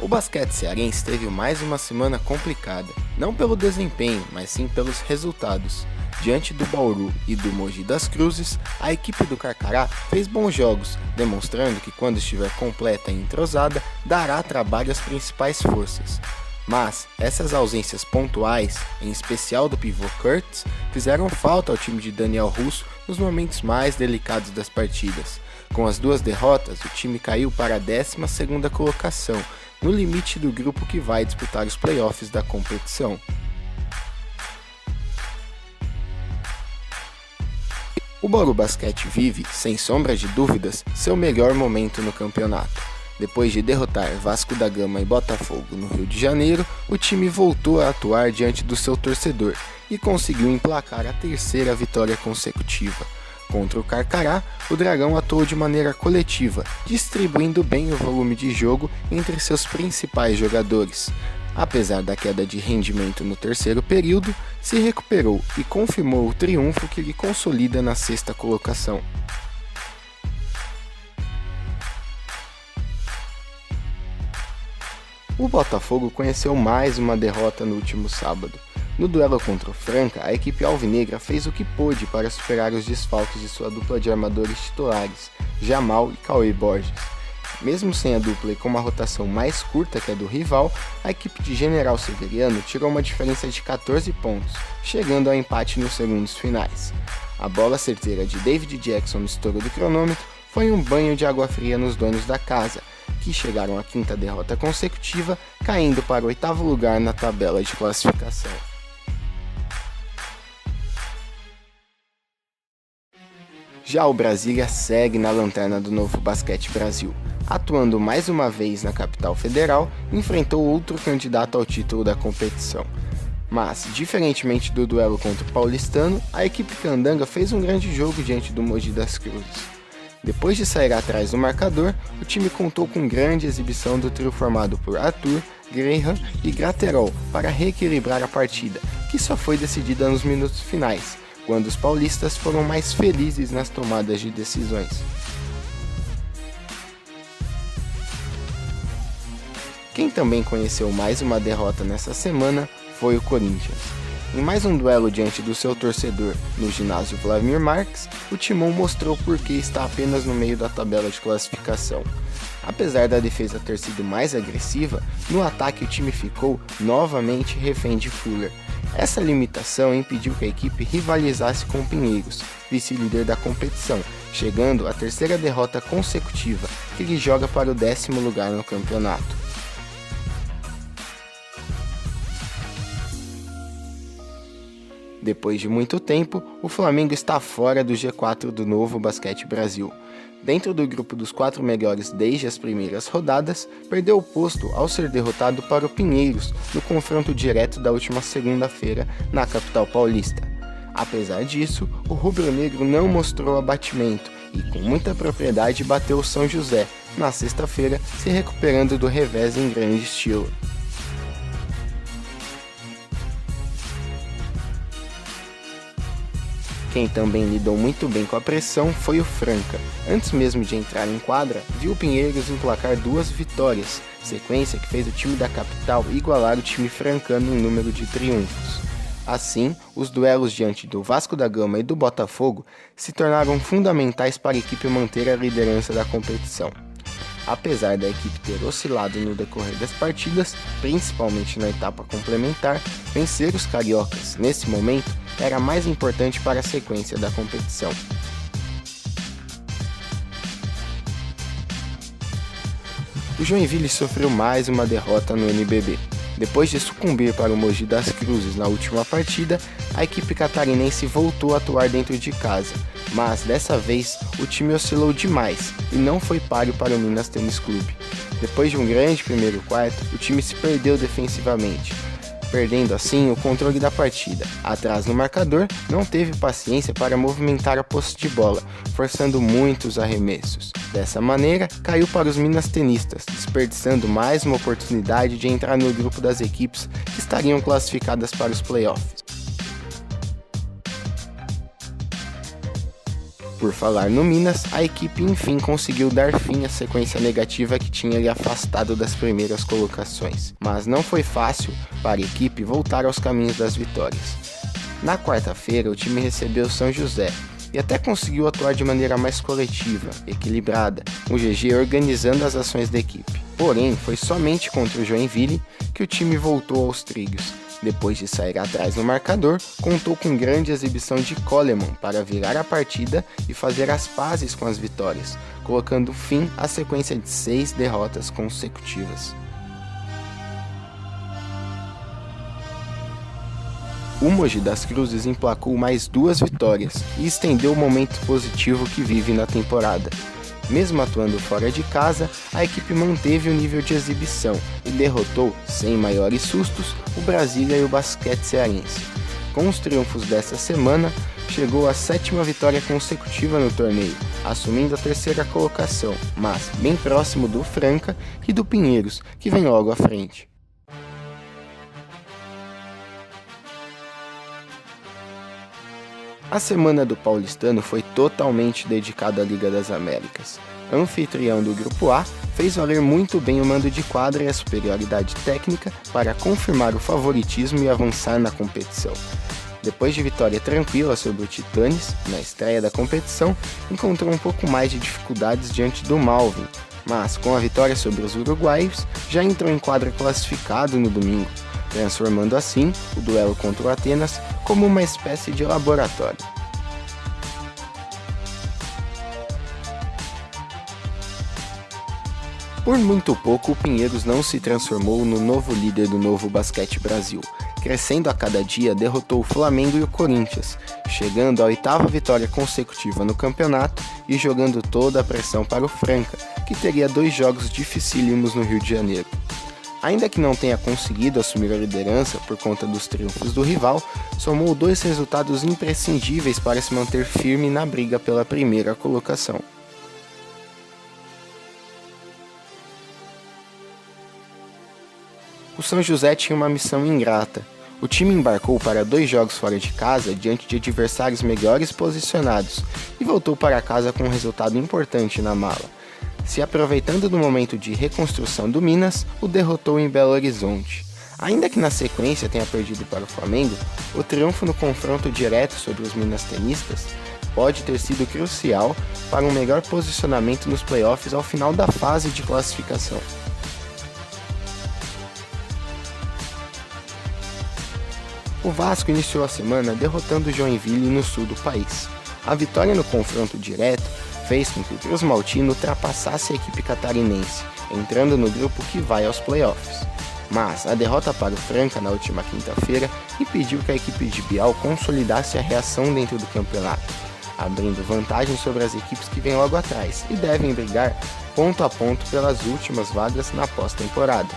O basquete cearense teve mais uma semana complicada, não pelo desempenho, mas sim pelos resultados. Diante do Bauru e do Mogi das Cruzes, a equipe do Carcará fez bons jogos, demonstrando que quando estiver completa e entrosada, dará trabalho às principais forças. Mas essas ausências pontuais, em especial do pivô Curtis, fizeram falta ao time de Daniel Russo nos momentos mais delicados das partidas. Com as duas derrotas, o time caiu para a 12ª colocação, no limite do grupo que vai disputar os playoffs da competição. O Bauru Basquete vive, sem sombra de dúvidas, seu melhor momento no campeonato. Depois de derrotar Vasco da Gama e Botafogo no Rio de Janeiro, o time voltou a atuar diante do seu torcedor e conseguiu emplacar a 3ª vitória consecutiva. Contra o Carcará, o Dragão atuou de maneira coletiva, distribuindo bem o volume de jogo entre seus principais jogadores. Apesar da queda de rendimento no terceiro período, se recuperou e confirmou o triunfo que lhe consolida na 6ª colocação. O Botafogo conheceu mais uma derrota no último sábado. No duelo contra o Franca, a equipe alvinegra fez o que pôde para superar os desfalques de sua dupla de armadores titulares, Jamal e Cauê Borges. Mesmo sem a dupla e com uma rotação mais curta que a do rival, a equipe de General Severiano tirou uma diferença de 14 pontos, chegando ao empate nos segundos finais. A bola certeira de David Jackson no estouro do cronômetro foi um banho de água fria nos donos da casa, que chegaram à 5ª derrota consecutiva, caindo para o 8º lugar na tabela de classificação. Já o Brasília segue na lanterna do Novo Basquete Brasil. Atuando mais uma vez na capital federal, enfrentou outro candidato ao título da competição. Mas, diferentemente do duelo contra o Paulistano, a equipe candanga fez um grande jogo diante do Mogi das Cruzes. Depois de sair atrás do marcador, o time contou com grande exibição do trio formado por Arthur, Graham e Graterol para reequilibrar a partida, que só foi decidida nos minutos finais, quando os paulistas foram mais felizes nas tomadas de decisões. Quem também conheceu mais uma derrota nessa semana foi o Corinthians. Em mais um duelo diante do seu torcedor no ginásio Vladimir Marques, o Timão mostrou por que está apenas no meio da tabela de classificação. Apesar da defesa ter sido mais agressiva, no ataque o time ficou novamente refém de Fuller. Essa limitação impediu que a equipe rivalizasse com o Pinheiros, vice-líder da competição, chegando à 3ª derrota consecutiva, que lhe joga para o 10º lugar no campeonato. Depois de muito tempo, o Flamengo está fora do G4 do Novo Basquete Brasil. Dentro do grupo dos 4 melhores desde as primeiras rodadas, perdeu o posto ao ser derrotado para o Pinheiros no confronto direto da última segunda-feira na capital paulista. Apesar disso, o rubro-negro não mostrou abatimento e com muita propriedade bateu o São José na sexta-feira, se recuperando do revés em grande estilo. Quem também lidou muito bem com a pressão foi o Franca. Antes mesmo de entrar em quadra, viu o Pinheiros emplacar 2 vitórias, sequência que fez o time da capital igualar o time francano em número de triunfos. Assim, os duelos diante do Vasco da Gama e do Botafogo se tornaram fundamentais para a equipe manter a liderança da competição. Apesar da equipe ter oscilado no decorrer das partidas, principalmente na etapa complementar, vencer os cariocas, nesse momento, era mais importante para a sequência da competição. O Joinville sofreu mais uma derrota no NBB. Depois de sucumbir para o Mogi das Cruzes na última partida, a equipe catarinense voltou a atuar dentro de casa, mas dessa vez o time oscilou demais e não foi páreo para o Minas Tênis Clube. Depois de um grande primeiro quarto, o time se perdeu defensivamente, perdendo assim o controle da partida. Atrás no marcador, não teve paciência para movimentar a posse de bola, forçando muitos arremessos. Dessa maneira, caiu para os Minas Tenistas, desperdiçando mais uma oportunidade de entrar no grupo das equipes que estariam classificadas para os playoffs. Por falar no Minas, a equipe enfim conseguiu dar fim à sequência negativa que tinha lhe afastado das primeiras colocações, mas não foi fácil para a equipe voltar aos caminhos das vitórias. Na quarta-feira, o time recebeu o São José e até conseguiu atuar de maneira mais coletiva, equilibrada, com o GG organizando as ações da equipe. Porém, foi somente contra o Joinville que o time voltou aos trilhos. Depois de sair atrás no marcador, contou com grande exibição de Coleman para virar a partida e fazer as pazes com as vitórias, colocando fim à sequência de 6 derrotas consecutivas. O Mogi das Cruzes emplacou mais 2 vitórias e estendeu o momento positivo que vive na temporada. Mesmo atuando fora de casa, a equipe manteve o nível de exibição e derrotou, sem maiores sustos, o Brasília e o Basquete Cearense. Com os triunfos dessa semana, chegou à 7ª vitória consecutiva no torneio, assumindo a 3ª colocação, mas bem próximo do Franca e do Pinheiros, que vem logo à frente. A semana do Paulistano foi totalmente dedicada à Liga das Américas. Anfitrião do Grupo A, fez valer muito bem o mando de quadra e a superioridade técnica para confirmar o favoritismo e avançar na competição. Depois de vitória tranquila sobre o Titanes, na estreia da competição, encontrou um pouco mais de dificuldades diante do Malvin, mas com a vitória sobre os uruguaios, já entrou em quadra classificado no domingo, transformando assim o duelo contra o Atenas como uma espécie de laboratório. Por muito pouco, o Pinheiros não se transformou no novo líder do Novo Basquete Brasil. Crescendo a cada dia, derrotou o Flamengo e o Corinthians, chegando à 8ª vitória consecutiva no campeonato e jogando toda a pressão para o Franca, que teria 2 jogos dificílimos no Rio de Janeiro. Ainda que não tenha conseguido assumir a liderança por conta dos triunfos do rival, somou 2 resultados imprescindíveis para se manter firme na briga pela primeira colocação. O São José tinha uma missão ingrata. O time embarcou para 2 jogos fora de casa diante de adversários melhores posicionados e voltou para casa com um resultado importante na mala. Se aproveitando do momento de reconstrução do Minas, o derrotou em Belo Horizonte. Ainda que na sequência tenha perdido para o Flamengo, o triunfo no confronto direto sobre os minastenistas pode ter sido crucial para um melhor posicionamento nos playoffs ao final da fase de classificação. O Vasco iniciou a semana derrotando o Joinville no sul do país. A vitória no confronto direto fez com que o Cruz Maltino ultrapassasse a equipe catarinense, entrando no grupo que vai aos playoffs. Mas a derrota para o Franca na última quinta-feira impediu que a equipe de Bial consolidasse a reação dentro do campeonato, abrindo vantagem sobre as equipes que vêm logo atrás e devem brigar ponto a ponto pelas últimas vagas na pós-temporada.